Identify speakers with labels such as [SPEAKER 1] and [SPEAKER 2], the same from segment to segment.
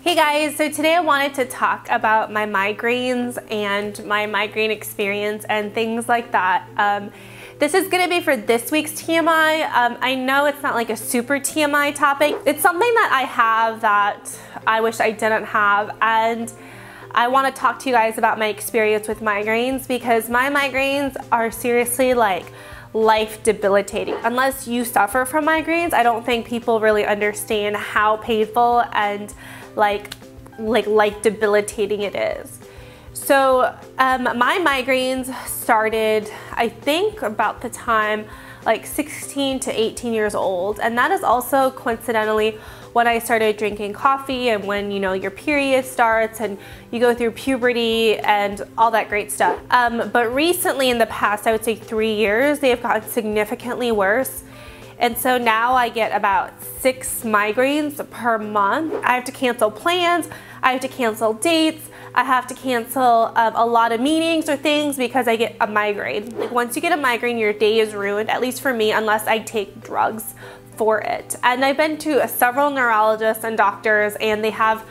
[SPEAKER 1] Hey guys, so today I wanted to talk about my migraines and my migraine experience and things like that. This is going to be for this week's TMI. I know it's not like a super TMI topic. It's something that I have that I wish I didn't have, and I want to talk to you guys about my experience with migraines because my migraines are seriously like life debilitating. Unless you suffer from migraines, I don't think people really understand how painful and like life debilitating it is. So my migraines started, I think, about the time like 16 to 18 years old, and that is also coincidentally when I started drinking coffee and when, you know, your period starts and you go through puberty and all that great stuff. But recently, in the past, I would say 3 years, they have gotten significantly worse. And so now I get about 6 migraines per month. I have to cancel plans, I have to cancel dates, I have to cancel a lot of meetings or things because I get a migraine. Like, once you get a migraine, your day is ruined, at least for me, unless I take drugs for it. And I've been to several neurologists and doctors, and they have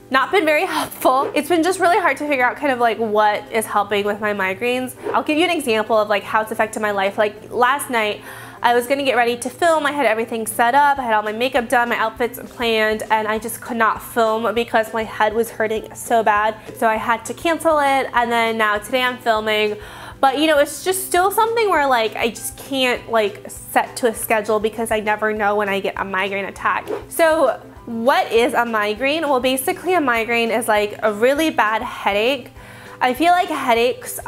[SPEAKER 1] not been very helpful. It's been just really hard to figure out kind of like what is helping with my migraines. I'll give you an example of like how it's affected my life. Like last night, I was gonna get ready to film. I had everything set up. I had all my makeup done, my outfits planned, and I just could not film because my head was hurting so bad. So I had to cancel it, and then now today I'm filming. But you know, it's just still something where like I just can't like set to a schedule because I never know when I get a migraine attack. So what is a migraine? Well, basically a migraine is like a really bad headache. I feel like headaches,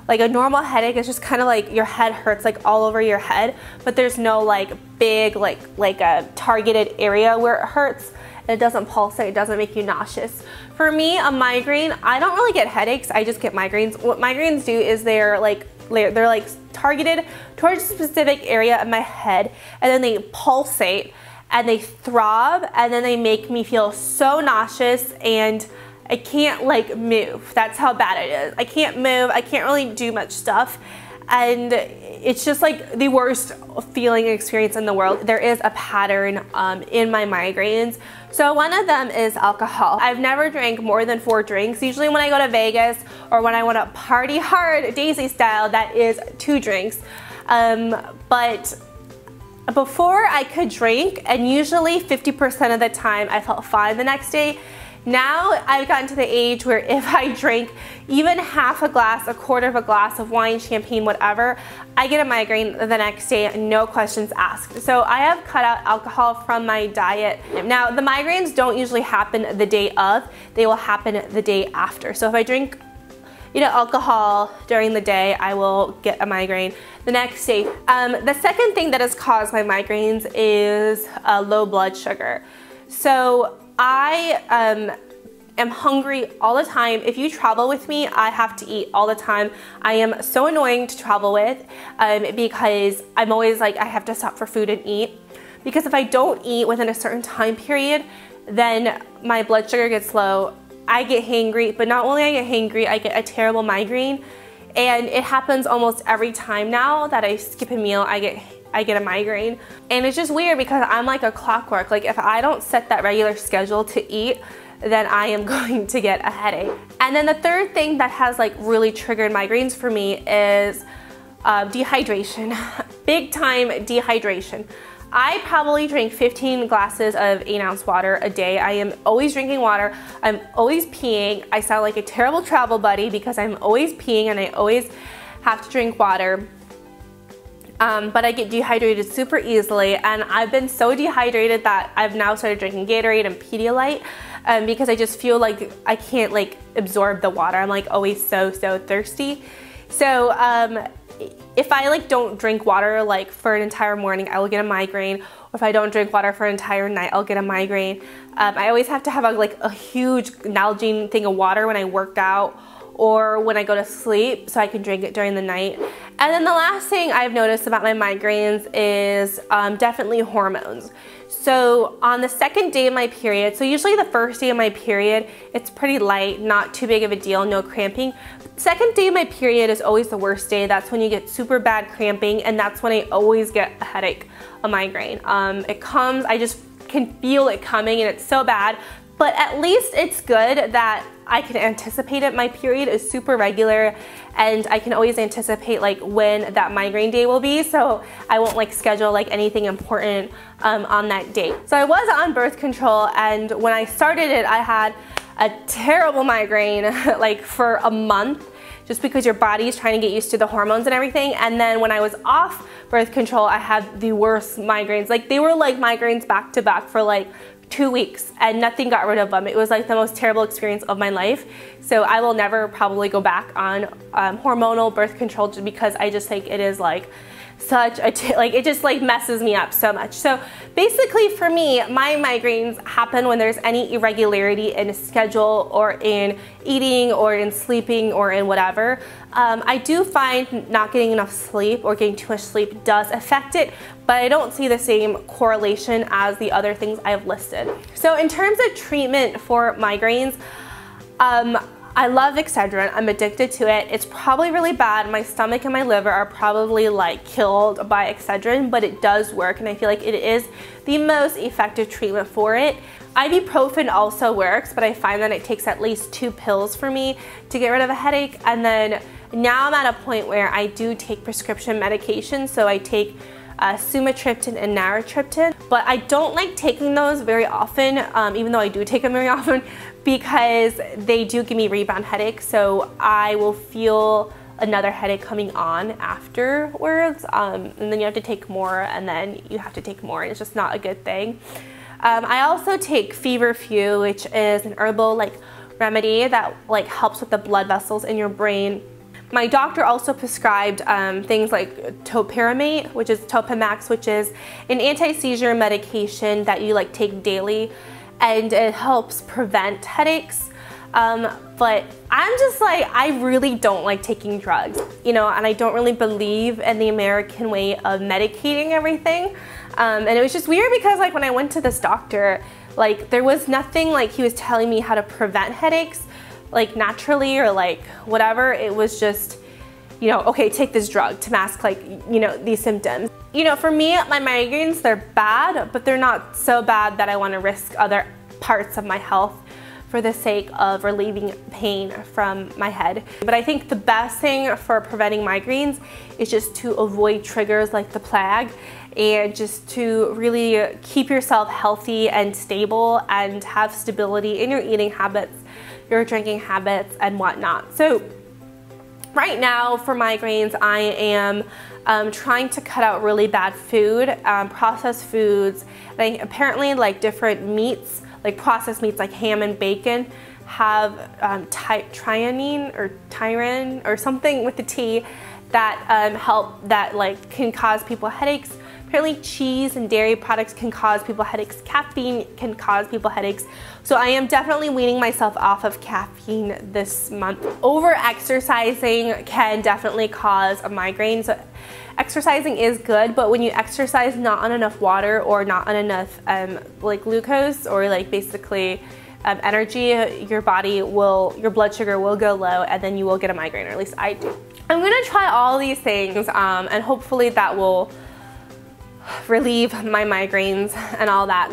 [SPEAKER 1] like a normal headache is just kind of like your head hurts like all over your head, but there's no like big like a targeted area where it hurts. It doesn't pulsate, it doesn't make you nauseous. For me, a migraine, I don't really get headaches, I just get migraines. What migraines do is they're like targeted towards a specific area of my head, and then they pulsate and they throb, and then they make me feel so nauseous and I can't like move. That's how bad it is. I can't move, I can't really do much stuff, and it's just like the worst feeling experience in the world. There is a pattern in my migraines. So one of them is alcohol. I've never drank more than 4 drinks. Usually when I go to Vegas or when I want to party hard, Daisy style, that is 2 drinks. But before I could drink, and usually 50% of the time I felt fine the next day. Now I've gotten to the age where if I drink even half a glass, a quarter of a glass of wine, champagne, whatever, I get a migraine the next day, no questions asked. So I have cut out alcohol from my diet. Now the migraines don't usually happen the day of, they will happen the day after. So if I drink, you know, alcohol during the day, I will get a migraine the next day. The second thing that has caused my migraines is low blood sugar. So I am hungry all the time. If you travel with me, I have to eat all the time. I am so annoying to travel with because I'm always like, I have to stop for food and eat. Because if I don't eat within a certain time period, then my blood sugar gets low. I get hangry, but not only I get hangry, I get a terrible migraine. And it happens almost every time now that I skip a meal, I get a migraine. And it's just weird because I'm like a clockwork. Like if I don't set that regular schedule to eat, then I am going to get a headache. And then the third thing that has like really triggered migraines for me is dehydration. Big time dehydration. I probably drink 15 glasses of 8-ounce water a day. I am always drinking water. I'm always peeing. I sound like a terrible travel buddy because I'm always peeing and I always have to drink water. But I get dehydrated super easily, and I've been so dehydrated that I've now started drinking Gatorade and Pedialyte because I just feel like I can't like absorb the water. I'm like always so thirsty. So if I like don't drink water like for an entire morning, I will get a migraine. Or if I don't drink water for an entire night, I'll get a migraine. I always have to have a huge Nalgene thing of water when I work out or when I go to sleep so I can drink it during the night. And then the last thing I've noticed about my migraines is definitely hormones. So on the second day of my period, so usually the first day of my period, it's pretty light, not too big of a deal, no cramping. Second day of my period is always the worst day. That's when you get super bad cramping, and that's when I always get a headache, a migraine. It comes, I just can feel it coming and it's so bad. But at least it's good that I can anticipate it. My period is super regular and I can always anticipate like when that migraine day will be, so I won't like schedule like anything important on that day. So I was on birth control, and when I started it I had a terrible migraine like for a month, just because your body is trying to get used to the hormones and everything. And then when I was off birth control I had the worst migraines. Like they were like migraines back to back for like 2 weeks and nothing got rid of them. It was like the most terrible experience of my life. So I will never probably go back on hormonal birth control, just because I just think it is like such a, like it just like messes me up so much. So basically for me, my migraines happen when there's any irregularity in a schedule or in eating or in sleeping or in whatever. I do find not getting enough sleep or getting too much sleep does affect it, but I don't see the same correlation as the other things I've listed. So in terms of treatment for migraines, I love Excedrin. I'm addicted to it. It's probably really bad. My stomach and my liver are probably like killed by Excedrin, but it does work, and I feel like it is the most effective treatment for it. Ibuprofen also works, but I find that it takes at least 2 pills for me to get rid of a headache. And then now I'm at a point where I do take prescription medication, so I take sumatriptan and naratriptan, but I don't like taking those very often, even though I do take them very often, because they do give me rebound headaches. So I will feel another headache coming on afterwards, and then you have to take more, and then you have to take more, and it's just not a good thing. I also take feverfew, which is an herbal like remedy that like helps with the blood vessels in your brain. My doctor also prescribed things like topiramate, which is Topamax, which is an anti-seizure medication that you like take daily, and it helps prevent headaches. But I'm just like, I really don't like taking drugs, you know, and I don't really believe in the American way of medicating everything. And it was just weird because like when I went to this doctor, like there was nothing like he was telling me how to prevent headaches like naturally or like whatever. It was just, you know, okay, take this drug to mask like, you know, these symptoms. You know, for me, my migraines, they're bad, but they're not so bad that I want to risk other parts of my health for the sake of relieving pain from my head. But I think the best thing for preventing migraines is just to avoid triggers like the plague, and just to really keep yourself healthy and stable and have stability in your eating habits, your drinking habits, and whatnot. So right now for migraines, I am trying to cut out really bad food, processed foods. And apparently like different meats, like processed meats like ham and bacon, have trianine or tyrin or something with the T that like can cause people headaches. Apparently cheese and dairy products can cause people headaches. Caffeine can cause people headaches. So I am definitely weaning myself off of caffeine this month. Over exercising can definitely cause a migraine. So exercising is good, but when you exercise not on enough water or not on enough like glucose or like basically energy, your blood sugar will go low, and then you will get a migraine, or at least I do. I'm gonna try all these things and hopefully that will relieve my migraines and all that.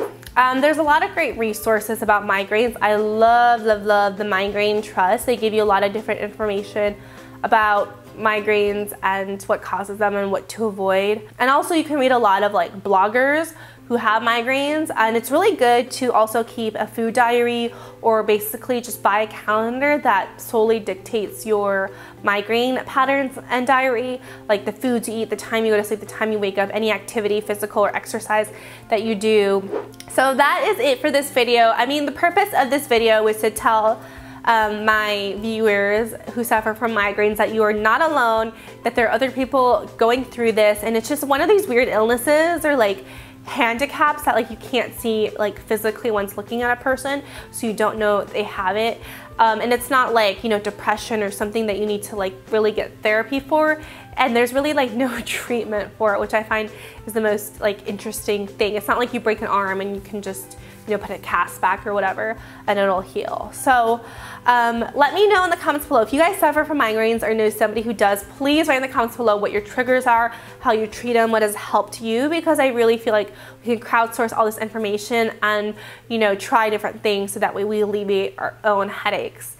[SPEAKER 1] There's a lot of great resources about migraines. I love the Migraine Trust. They give you a lot of different information about migraines and what causes them and what to avoid. And also you can read a lot of like bloggers who have migraines, and it's really good to also keep a food diary or basically just buy a calendar that solely dictates your migraine patterns and diary, like the foods you eat, the time you go to sleep, the time you wake up, any activity, physical or exercise that you do. So that is it for this video. I mean, the purpose of this video was to tell my viewers who suffer from migraines that you are not alone, that there are other people going through this, and it's just one of these weird illnesses or like handicaps that like you can't see like physically once looking at a person, so you don't know they have it. And it's not like, you know, depression or something that you need to like really get therapy for. And there's really like no treatment for it, which I find is the most like interesting thing. It's not like you break an arm and you can just, you know, put a cast back or whatever and it'll heal. So let me know in the comments below if you guys suffer from migraines or know somebody who does. Please write in the comments below what your triggers are, how you treat them, what has helped you, because I really feel like we can crowdsource all this information and, you know, try different things so that way we alleviate our own headaches.